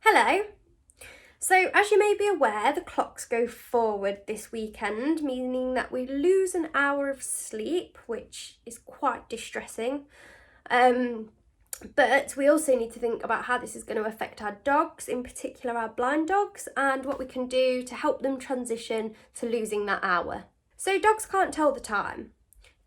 Hello. So as you may be aware, the clocks go forward this weekend, meaning that we lose an hour of sleep, which is quite distressing. But we also need to think about how this is going to affect our dogs, in particular our blind dogs, and what we can do to help them transition to losing that hour. So dogs can't tell the time.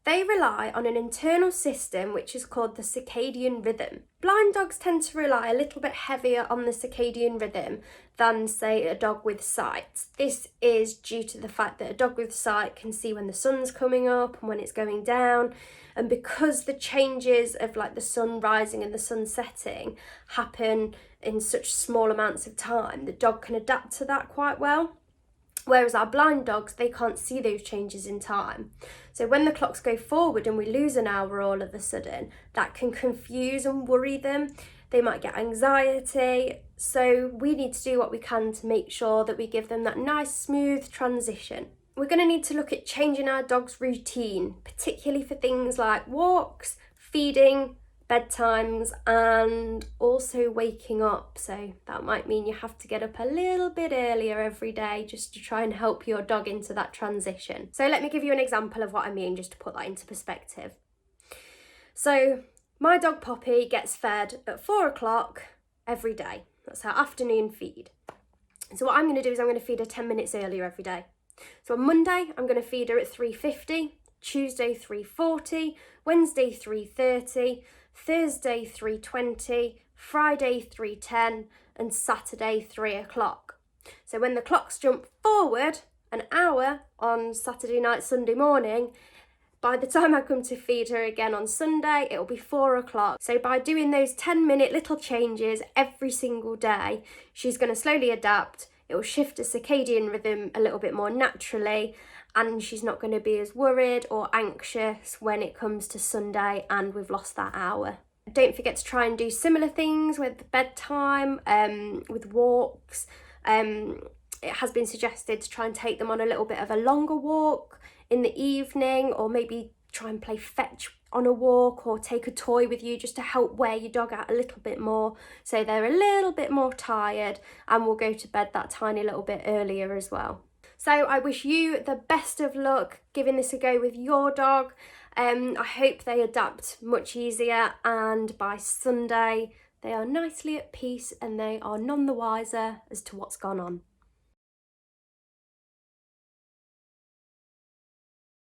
They rely on an internal system which is called the circadian rhythm. Blind dogs tend to rely a little bit heavier on the circadian rhythm than, say, a dog with sight. This is due to the fact that a dog with sight can see when the sun's coming up and when it's going down. And because the changes of like the sun rising and the sun setting happen in such small amounts of time, the dog can adapt to that quite well. Whereas our blind dogs, they can't see those changes in time. So when the clocks go forward and we lose an hour all of a sudden, that can confuse and worry them. They might get anxiety. So we need to do what we can to make sure that we give them that nice, smooth transition. We're going to need to look at changing our dog's routine, particularly for things like walks, feeding, bedtimes, and also waking up. So that might mean you have to get up a little bit earlier every day just to try and help your dog into that transition. So let me give you an example of what I mean, just to put that into perspective. So my dog Poppy gets fed at 4 o'clock every day. That's her afternoon feed. So what I'm going to do is I'm going to feed her 10 minutes earlier every day. So on Monday, I'm going to feed her at 3:50, Tuesday 3:40, Wednesday 3:30, Thursday 3:20, Friday 3:10, and Saturday 3 o'clock. So when the clocks jump forward an hour on Saturday night, Sunday morning, by the time I come to feed her again on Sunday, it'll be 4 o'clock. So by doing those 10-minute little changes every single day, she's going to slowly adapt. It will shift the circadian rhythm a little bit more naturally, and she's not going to be as worried or anxious when it comes to Sunday and we've lost that hour. Don't forget to try and do similar things with bedtime, with walks. It has been suggested to try and take them on a little bit of a longer walk in the evening, or maybe try and play fetch on a walk, or take a toy with you just to help wear your dog out a little bit more so they're a little bit more tired and will go to bed that tiny little bit earlier as well. So I wish you the best of luck giving this a go with your dog. I hope they adapt much easier, and by Sunday they are nicely at peace and they are none the wiser as to what's gone on.